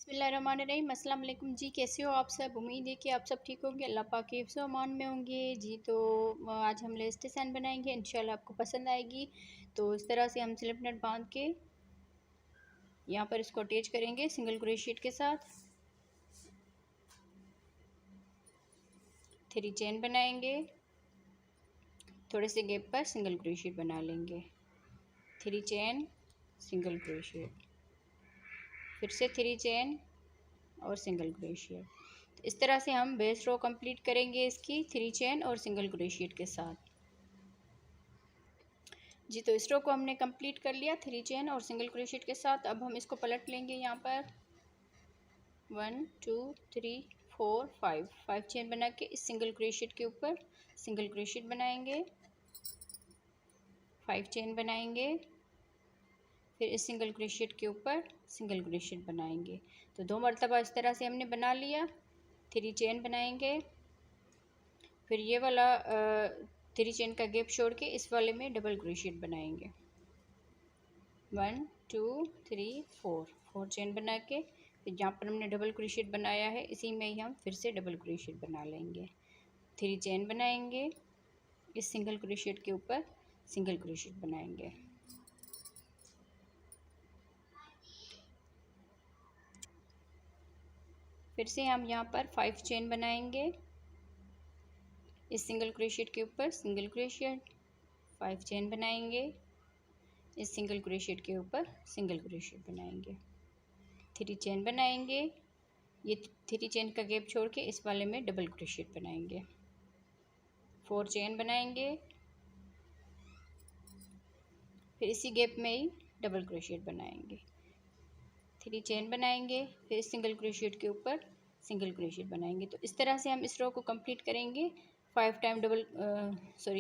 बिस्मिल्लाहिर्रहमानिर्रहीम। अस्सलाम वालेकुम जी, कैसे हो आप सब? उम्मीद है कि आप सब ठीक होंगे, अल्लाह पाक के हिफ्ज़ व अमान में होंगे जी। तो आज हम लेस डिज़ाइन बनाएंगे, इंशाल्लाह आपको पसंद आएगी। तो इस तरह से हम स्लिप नट बांध के यहाँ पर इसको अटैच करेंगे सिंगल क्रोशेट के साथ। 3 चेन बनाएंगे, थोड़े से गैप पर सिंगल क्रोशेट बना लेंगे। 3 चेन सिंगल क्रोशेट, फिर से 3 चेन और सिंगल क्रोशिएट। तो इस तरह से हम बेस रो कंप्लीट करेंगे इसकी 3 चेन और सिंगल क्रोशिएट के साथ जी। तो इस रो को हमने कंप्लीट कर लिया 3 चेन और सिंगल क्रोशिएट के साथ। अब हम इसको पलट लेंगे। यहाँ पर 1 2 3 4 5 चेन बना के इस सिंगल क्रोशिएट के ऊपर सिंगल क्रोशिएट बनाएंगे, 5 चेन बनाएंगे, फिर इस सिंगल क्रोशिएट के ऊपर सिंगल क्रोशिएट बनाएंगे। तो 2 मरतबा इस तरह से हमने बना लिया। 3 चेन बनाएंगे, फिर ये वाला 3 चेन का गैप छोड़ के इस वाले में डबल क्रोशिएट बनाएंगे। 1 2 3 4 चेन बना के फिर जहाँ पर हमने डबल क्रोशिएट बनाया है इसी में ही हम फिर से डबल क्रोशिएट बना लेंगे। 3 चेन बनाएंगे, इस सिंगल क्रोशिएट के ऊपर सिंगल क्रोशिएट बनाएंगे। फिर से हम यहाँ पर 5 चेन बनाएंगे, इस सिंगल क्रोशिएट के ऊपर सिंगल क्रोशिएट, 5 चेन बनाएंगे, इस सिंगल क्रोशिएट के ऊपर सिंगल क्रोशिएट बनाएंगे। 3 चेन बनाएंगे, ये 3 चेन का गैप छोड़ के इस वाले में डबल क्रोशिएट बनाएंगे। 4 चेन बनाएंगे, फिर इसी गैप में ही डबल क्रोशिएट बनाएंगे। 3 चेन बनाएंगे, फिर सिंगल क्रोशिएट के ऊपर सिंगल क्रोशिएट बनाएंगे। तो इस तरह से हम इस रो को कंप्लीट करेंगे। 5 टाइम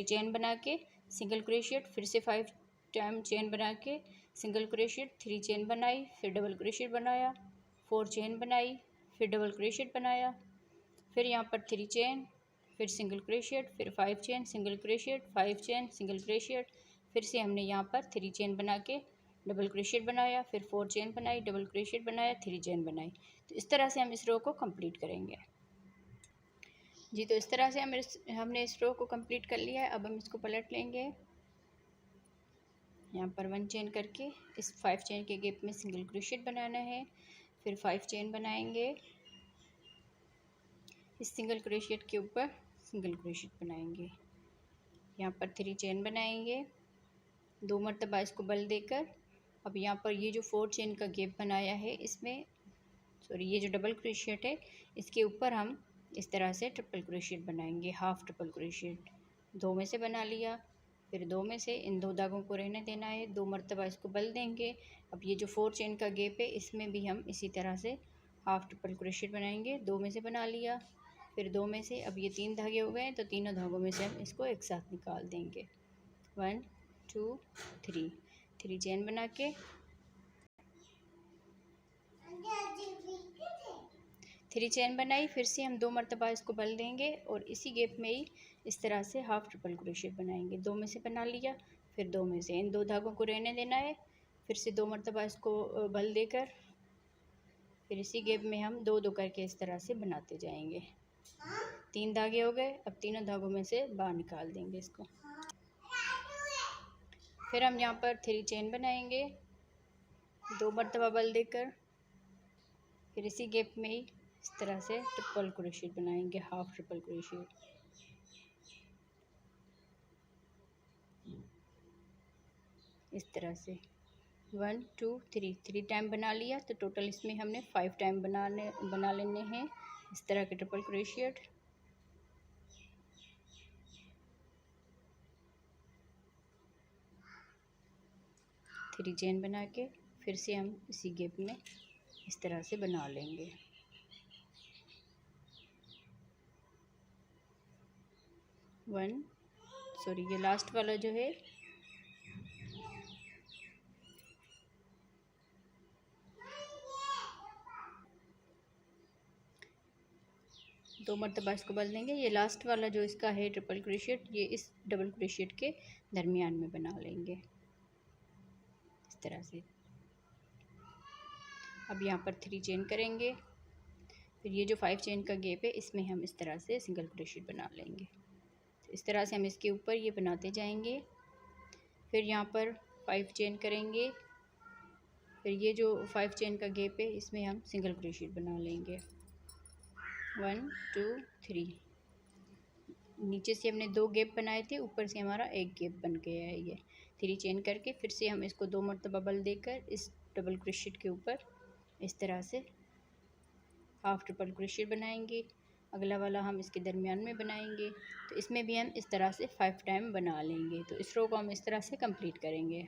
चेन बना के सिंगल क्रोशिएट, फिर से 5 टाइम चेन बना के सिंगल क्रोशिएट, 3 चेन बनाई, फिर डबल क्रोशिएट बनाया, 4 चेन बनाई, फिर डबल क्रोशिएट बनाया, फिर यहाँ पर 3 चेन, फिर सिंगल क्रोशिएट, फिर 5 चेन सिंगल क्रोशिएट, 5 चेन सिंगल क्रोशिएट, फिर से हमने यहाँ पर 3 चेन बना के डबल क्रोशिएट बनाया, फिर 4 चेन बनाई, डबल क्रोशिएट बनाया, 3 चेन बनाई। तो इस तरह से हम इस रो को कंप्लीट करेंगे जी। तो इस तरह से हमने इस रो को कंप्लीट कर लिया है। अब हम इसको पलट लेंगे। यहाँ पर 1 चेन करके इस 5 चेन के गैप में सिंगल क्रोशिएट बनाना है, फिर 5 चेन बनाएंगे, इस सिंगल क्रोशिएट के ऊपर सिंगल क्रोशिएट बनाएंगे। यहाँ पर 3 चेन बनाएंगे, 2 मरतबा इसको बल देकर। अब यहाँ पर ये जो 4 चेन का गैप बनाया है इसमें ये जो डबल क्रोशिएट है इसके ऊपर हम इस तरह से ट्रिपल क्रोशिएट बनाएंगे। हाफ ट्रिपल क्रोशिएट 2 में से बना लिया, फिर 2 में से इन 2 धागों को रहने देना है, 2 मरतबा इसको बल देंगे। अब ये जो 4 चेन का गैप है इसमें भी हम इसी तरह से हाफ ट्रिपल क्रोशिएट बनाएंगे। 2 में से बना लिया, फिर 2 में से, अब ये 3 धागे हो गए तो तीनों धागों में से हम इसको एक साथ निकाल देंगे। 1 2 3 चेन बना के 3 चेन बनाई, फिर से हम 2 मरतबा इसको बल देंगे और इसी गैप में ही इस तरह से हाफ ट्रिपल क्रोशिएट बनाएंगे। 2 में से बना लिया, फिर 2 में से, इन 2 धागों को रहने देना है, फिर से 2 मरतबा इसको बल देकर फिर इसी गैप में हम 2 करके इस तरह से बनाते जाएंगे। 3 धागे हो गए, अब तीनों धागों में से बाहर निकाल देंगे इसको। फिर हम यहाँ पर 3 चेन बनाएंगे, 2 मरतबा बल देकर, फिर इसी गैप में ही इस तरह से ट्रिपल क्रोशिएट बनाएंगे, हाफ ट्रिपल क्रोशिएट। इस तरह से 1 2 3 टाइम बना लिया, तो टोटल इसमें हमने 5 टाइम बना लेने हैं इस तरह के ट्रिपल क्रोशिएट। थ्री चेन बना के फिर से हम इसी गैप में इस तरह से बना लेंगे। ये लास्ट वाला जो है दो मरतबा इसको बल देंगे। ये लास्ट वाला जो इसका है ट्रिपल क्रोशिएट, ये इस डबल क्रोशिएट के दरमियान में बना लेंगे इस तरह से। अब यहाँ पर 3 चेन करेंगे। फिर ये जो 5 चेन का गैप है इसमें हम इस तरह से सिंगल क्रोशिएट बना लेंगे। तो इस तरह से हम इसके ऊपर ये बनाते जाएंगे। फिर यहाँ पर 5 चेन करेंगे। फिर ये जो 5 चेन का गैप है इसमें हम सिंगल क्रोशिएट बना लेंगे। 1 2 3। नीचे से हमने 2 गैप बनाए थे, ऊपर से हमारा एक गैप बन गया है ये। 3 चेन करके फिर से हम इसको 2 मरतबा बल देकर इस डबल क्रोशिएट के ऊपर इस तरह से हाफ ट्रिपल क्रोशिएट बनाएंगे। अगला वाला हम इसके दरमियान में बनाएंगे। तो इसमें भी हम इस तरह से 5 टाइम बना लेंगे। तो इस रो को हम इस तरह से कंप्लीट करेंगे।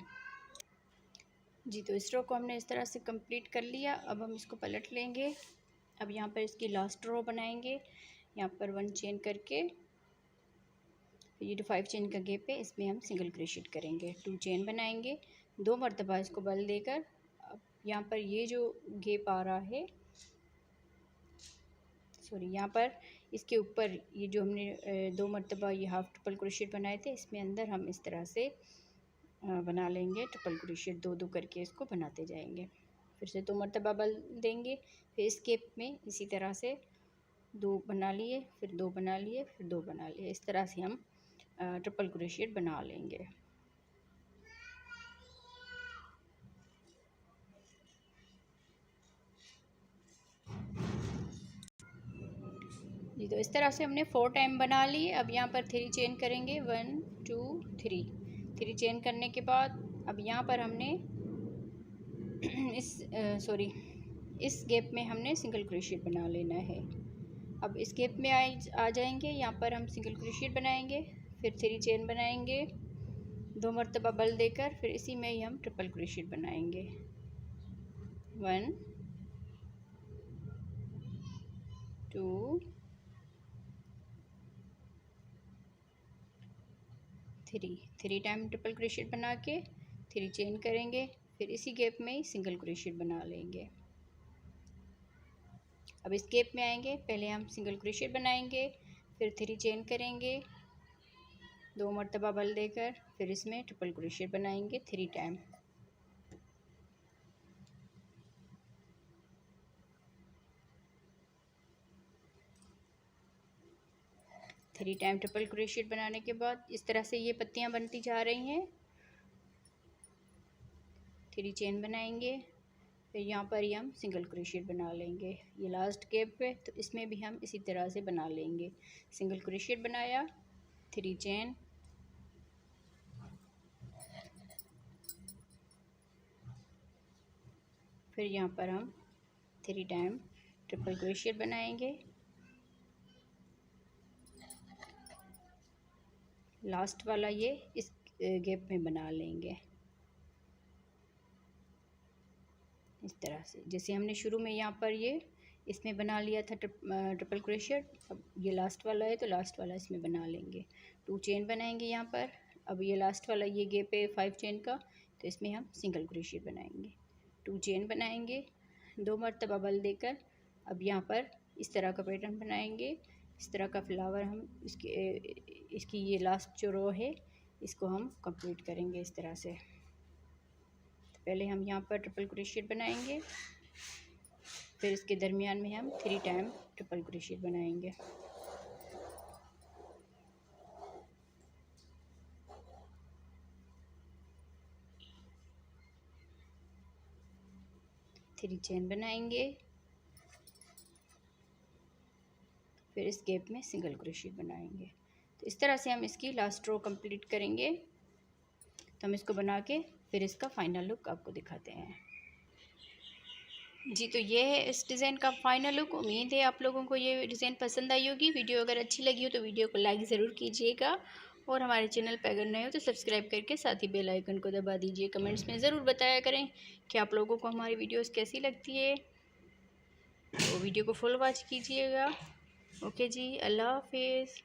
जी, तो इस रो को हमने इस तरह से कंप्लीट कर लिया। अब हम इसको पलट लेंगे। अब यहाँ पर इसकी लास्ट रो बनाएंगे। यहाँ पर 1 चेन करके ये जो 5 चेन का गैप है इसमें हम सिंगल क्रोशिएट करेंगे। 2 चेन बनाएंगे, 2 मरतबा इसको बल देकर। अब यहाँ पर ये जो गैप आ रहा है, सॉरी, यहाँ पर इसके ऊपर ये जो हमने 2 मरतबा ये हाफ ट्रिपल क्रोशिएट बनाए थे इसमें अंदर हम इस तरह से बना लेंगे ट्रिपल क्रोशिएट। 2 2 करके इसको बनाते जाएंगे। फिर से 2 मरतबा बल देंगे। फिर इस गैप में इसी तरह से 2 बना लिए, फिर 2 बना लिए, फिर 2 बना लिए। इस तरह से हम ट्रिपल क्रोशिएट बना लेंगे। जी, तो इस तरह से हमने 4 टाइम बना लिए। अब यहाँ पर 3 चेन करेंगे। 1 2 3। 3 चेन करने के बाद अब यहाँ पर हमने इस गैप में हमने सिंगल क्रोशिएट बना लेना है। अब इस गैप में आ जाएंगे। यहाँ पर हम सिंगल क्रोशिएट बनाएंगे, फिर 3 चेन बनाएंगे, 2 मरतबा बल देकर फिर इसी में ही हम ट्रिपल क्रोशिएट बनाएंगे। 1 2 3 टाइम ट्रिपल क्रोशिएट बना के 3 चेन करेंगे, फिर इसी गैप में ही सिंगल क्रोशिएट बना लेंगे। अब इस गैप में आएंगे, पहले हम सिंगल क्रोशिएट बनाएंगे, फिर 3 चेन करेंगे, 2 मरतबा बल देकर फिर इसमें ट्रिपल क्रोशिएट बनाएंगे 3 टाइम। थ्री टाइम ट्रिपल क्रोशिएट बनाने के बाद इस तरह से ये पत्तियां बनती जा रही हैं। 3 चेन बनाएंगे, फिर यहाँ पर ही हम सिंगल क्रोशिएट बना लेंगे। ये लास्ट गैप है तो इसमें भी हम इसी तरह से बना लेंगे। सिंगल क्रोशिएट बनाया, 3 चेन, फिर यहाँ पर हम 3 टाइम ट्रिपल क्रोशिएट बनाएंगे। लास्ट वाला ये इस गैप में बना लेंगे इस तरह से, जैसे हमने शुरू में यहाँ पर ये इसमें बना लिया था ट्रिपल क्रोशिएट। अब ये लास्ट वाला है तो लास्ट वाला इसमें बना लेंगे। 2 चेन बनाएंगे यहाँ पर। अब ये लास्ट वाला ये गैप है 5 चेन का, तो इसमें हम सिंगल क्रोशिएट बनाएंगे। 2 चेन बनाएंगे, 2 मरतबा बल देकर अब यहाँ पर इस तरह का पैटर्न बनाएंगे। इस तरह का फ्लावर हम इसकी ये लास्ट जो रो है इसको हम कंप्लीट करेंगे इस तरह से। पहले हम यहाँ पर ट्रिपल क्रोशिएट बनाएंगे, फिर इसके दरमियान में हम 3 टाइम ट्रिपल क्रोशिएट बनाएंगे। थ्री चेन बनाएंगे, फिर इस गैप में सिंगल क्रोशिएट बनाएंगे। तो इस तरह से हम इसकी लास्ट रो कंप्लीट करेंगे। तो हम इसको बना के फिर इसका फाइनल लुक आपको दिखाते हैं। जी, तो ये है इस डिज़ाइन का फाइनल लुक। उम्मीद है आप लोगों को ये डिज़ाइन पसंद आई होगी। वीडियो अगर अच्छी लगी हो तो वीडियो को लाइक ज़रूर कीजिएगा, और हमारे चैनल पर अगर नए हो तो सब्सक्राइब करके साथ ही बेल आइकन को दबा दीजिए। कमेंट्स में ज़रूर बताया करें कि आप लोगों को हमारी वीडियोस कैसी लगती है। तो वीडियो को फुल वॉच कीजिएगा। ओके जी, अल्लाह हाफिज़।